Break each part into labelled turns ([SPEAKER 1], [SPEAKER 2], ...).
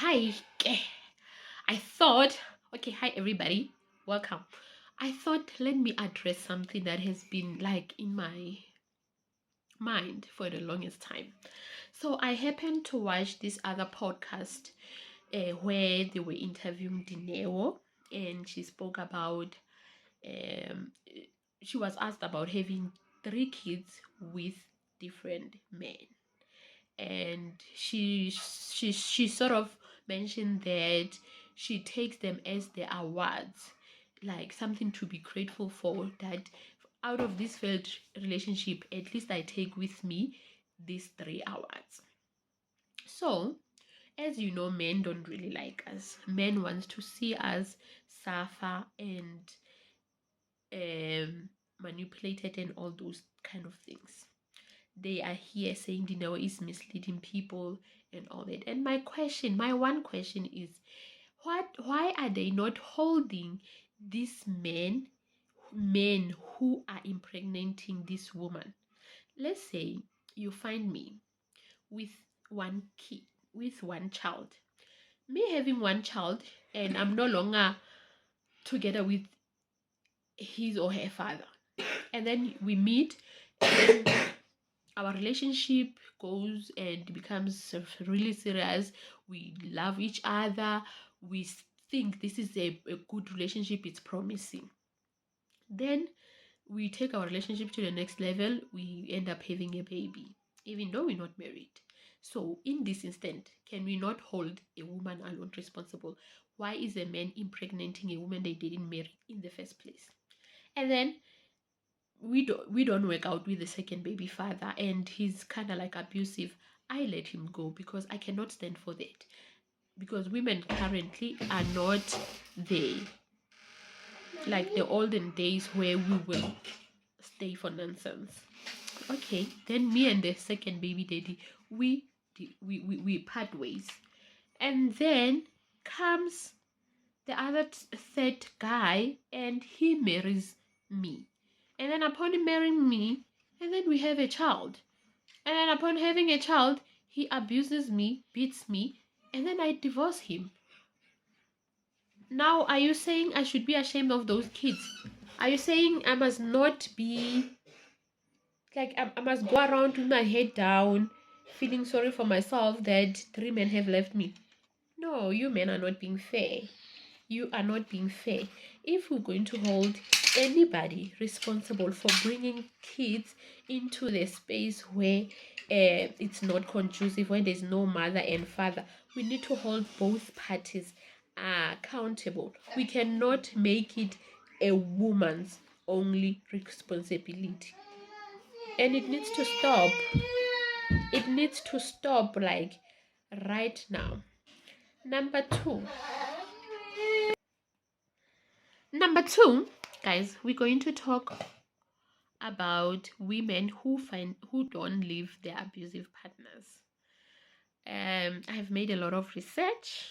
[SPEAKER 1] Hi. I thought, okay, hi everybody. Welcome. I thought let me address something that has been like in my mind for the longest time. So I happened to watch this other podcast where they were interviewing Dineo, and she spoke about um she was asked about having 3 kids with different men, and she sort of mentioned that she takes them as their awards, like something to be grateful for, that out of this failed relationship, at least I take with me these 3 awards. So, as you know, men don't really like us. Men want to see us suffer and um manipulated and all those kind of things. They are here saying Dino is misleading people and all that. And my one question is, why are they not holding these men who are impregnating this woman? Let's say you find me with one kid, with one child. Me having one child, and I'm no longer together with his or her father. And then we meet, and then our relationship goes and becomes really serious. We love each other. We think this is a good relationship, it's promising. Then we take our relationship to the next level. We end up having a baby, even though we're not married. So in this instant, can we not hold a woman alone responsible? Why is a man impregnating a woman they didn't marry in the first place? And then we don't work out with the second baby father, and he's kind of like abusive. I let him go because I cannot stand for that, because women currently are not there like the olden days where we will stay for nonsense. Okay, then me and the second baby daddy, we part ways. And then comes the other third guy, and he marries me. And then upon him marrying me, and then we have a child. And then upon having a child, he abuses me, beats me, and then I divorce him. Now, are you saying I should be ashamed of those kids? Are you saying I must not be, like, I must go around with my head down, feeling sorry for myself that 3 men have left me? No, you men are not being fair. You are not being fair. If we're going to hold anybody responsible for bringing kids into the space where it's not conducive, where there's no mother and father, we need to hold both parties accountable. We cannot make it a woman's only responsibility. And it needs to stop. It needs to stop, like, right now. Number two. Number two, guys, we're going to talk about women who don't leave their abusive partners. I've made a lot of research.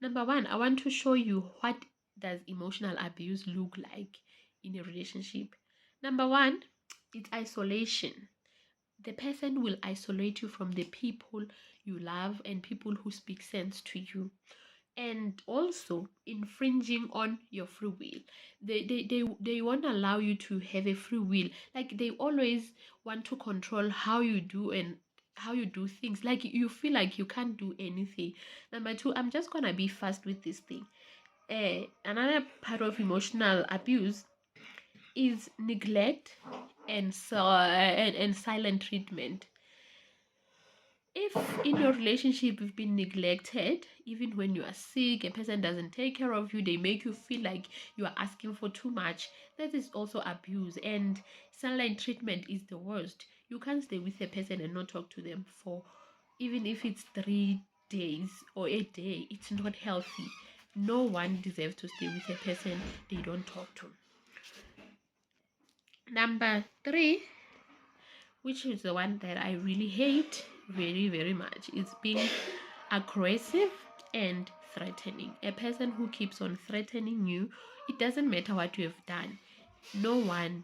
[SPEAKER 1] Number one, I want to show you what does emotional abuse look like in a relationship. Number one, it's isolation. The person will isolate you from the people you love and people who speak sense to you, and also infringing on your free will. They won't allow you to have a free will. Like, they always want to control how you do and how you do things. Like, you feel like you can't do anything. Number two, I'm just gonna be fast with this thing. Another part of emotional abuse is neglect and silent treatment. If in your relationship you've been neglected, even when you are sick, a person doesn't take care of you, they make you feel like you are asking for too much, that is also abuse. And silent treatment is the worst. You can't stay with a person and not talk to them for, even if it's 3 days or a day. It's not healthy. No one deserves to stay with a person they don't talk to. Number three, which is the one that I really hate very, very much, is being aggressive and threatening. A person who keeps on threatening you, it doesn't matter what you have done. No one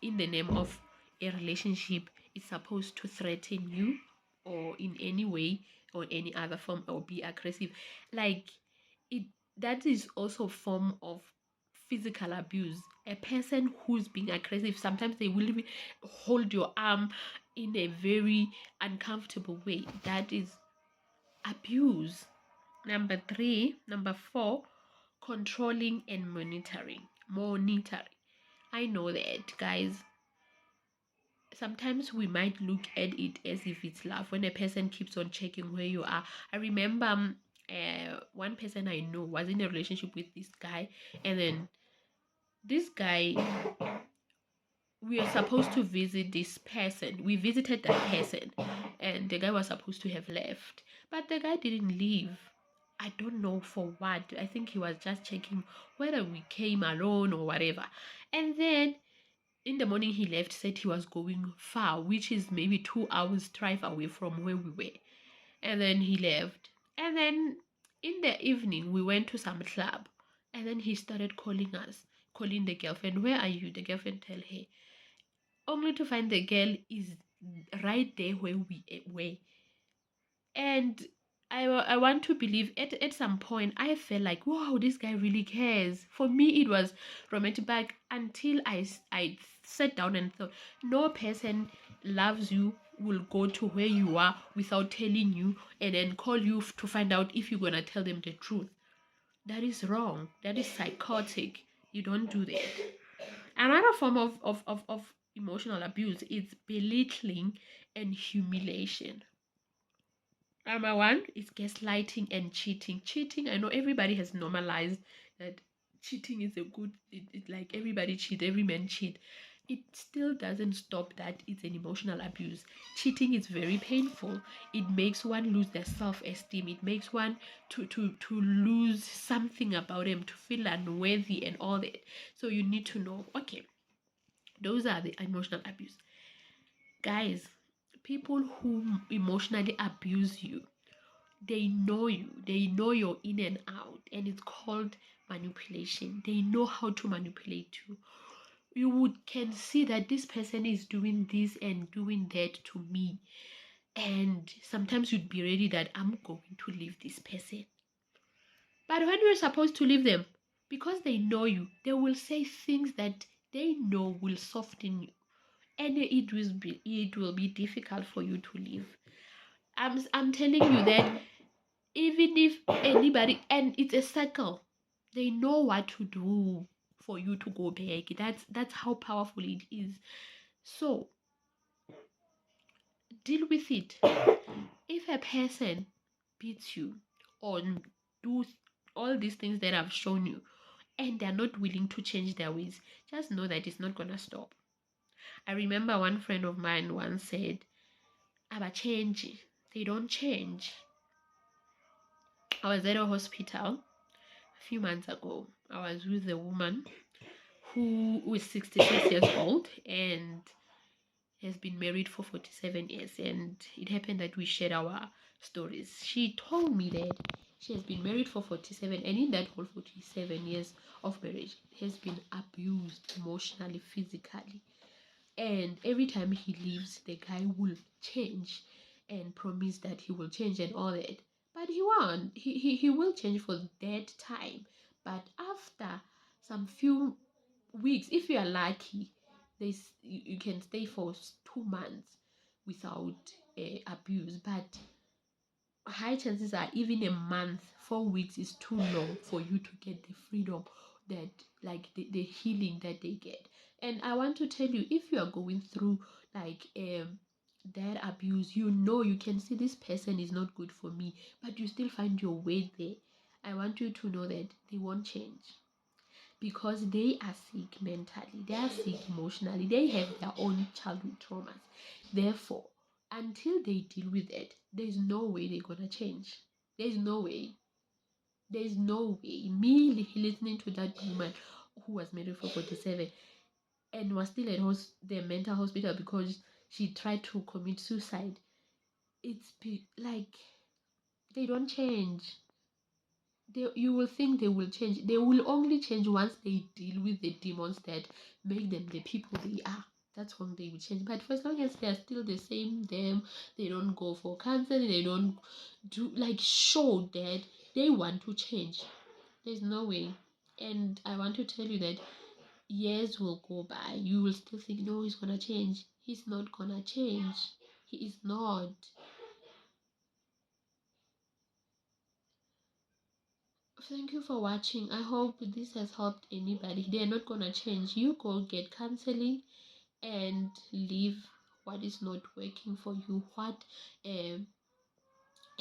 [SPEAKER 1] in the name of a relationship is supposed to threaten you or in any way or any other form, or be aggressive. Like it, that is also a form of physical abuse. A person who's being aggressive, sometimes they will even hold your arm in a very uncomfortable way. That is abuse. Number four, controlling and monitoring. Monitoring. I know that, guys. Sometimes we might look at it as if it's love when a person keeps on checking where you are. I remember one person I know was in a relationship with this guy, and then this guy, we are supposed to visit this person. We visited that person, and the guy was supposed to have left, but the guy didn't leave. I don't know for what. I think he was just checking whether we came alone or whatever. And then in the morning he left, said he was going far, which is maybe 2 hours drive away from where we were. And then he left. And then in the evening we went to some club, and then he started calling us, calling the girlfriend. Where are you? The girlfriend tell her, only to find the girl is right there where we were. And I want to believe at some point I felt like, wow, this guy really cares. For me it was romantic, but until I sat down and thought, no person loves you will go to where you are without telling you and then call you to find out if you're gonna tell them the truth. That is wrong. That is psychotic. You don't do that. Another form of emotional abuse is belittling and humiliation. Number one is gaslighting and cheating. Cheating, I know everybody has normalized that cheating is a good, like everybody cheat, every man cheat. It still doesn't stop that it's an emotional abuse. Cheating is very painful. It makes one lose their self-esteem. It makes one to lose something about them, to feel unworthy and all that. So you need to know, okay, those are the emotional abuse. Guys, people who emotionally abuse you, they know you, they know you're in and out, and it's called manipulation. They know how to manipulate you. You would can see that this person is doing this and doing that to me, and sometimes you'd be ready that I'm going to leave this person. But when you're supposed to leave them, because they know you, they will say things that they know will soften you, and it will be difficult for you to leave. I'm telling you that even if anybody, and it's a circle, they know what to do for you to go back. That's how powerful it is. So deal with it. If a person beats you or do all these things that I've shown you, and they're not willing to change their ways, just know that it's not gonna stop. I remember one friend of mine once said, "Aba change." They don't change. I was at a hospital a few months ago. I was with a woman who was 66 years old and has been married for 47 years. And it happened that we shared our stories. She told me that she has been married for 47, and in that whole 47 years of marriage has been abused emotionally, physically. And every time he leaves, the guy will change and promise that he will change and all that. But he won't. He will change for that time. But after some few weeks, if you are lucky, you can stay for 2 months without abuse. But high chances are even a month, 4 weeks is too long for you to get the freedom that, like the healing that they get. And I want to tell you, if you are going through like that abuse, you can see this person is not good for me, but you still find your way there. I want you to know that they won't change, because they are sick mentally, they are sick emotionally, they have their own childhood traumas. Therefore, until they deal with it, there's no way they're gonna change. There's no way. There's no way. Me listening to that woman who was married for 47 and was still at the mental hospital because she tried to commit suicide. Like they don't change. You will think they will change. They will only change once they deal with the demons that make them the people they are. that's when they will change. But for as long as they're still the same, they don't go for counseling, they don't do like show that they want to change, there's no way. And I want to tell you that years will go by, you will still think, no, he's gonna change. He's not gonna change. He is not. Thank you for watching. I hope this has helped anybody. They're not gonna change. You go get counseling and leave what is not working for you, what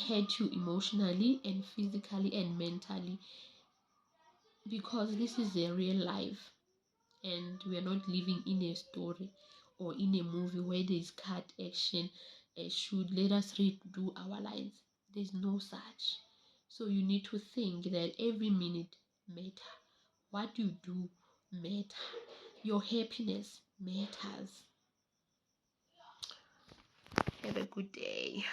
[SPEAKER 1] hurt you emotionally and physically and mentally, because this is a real life and we are not living in a story or in a movie where there's cut action, should let us redo our lives. There's no such. So you need to think that every minute matter, what you do matter, your happiness matters. Have a good day.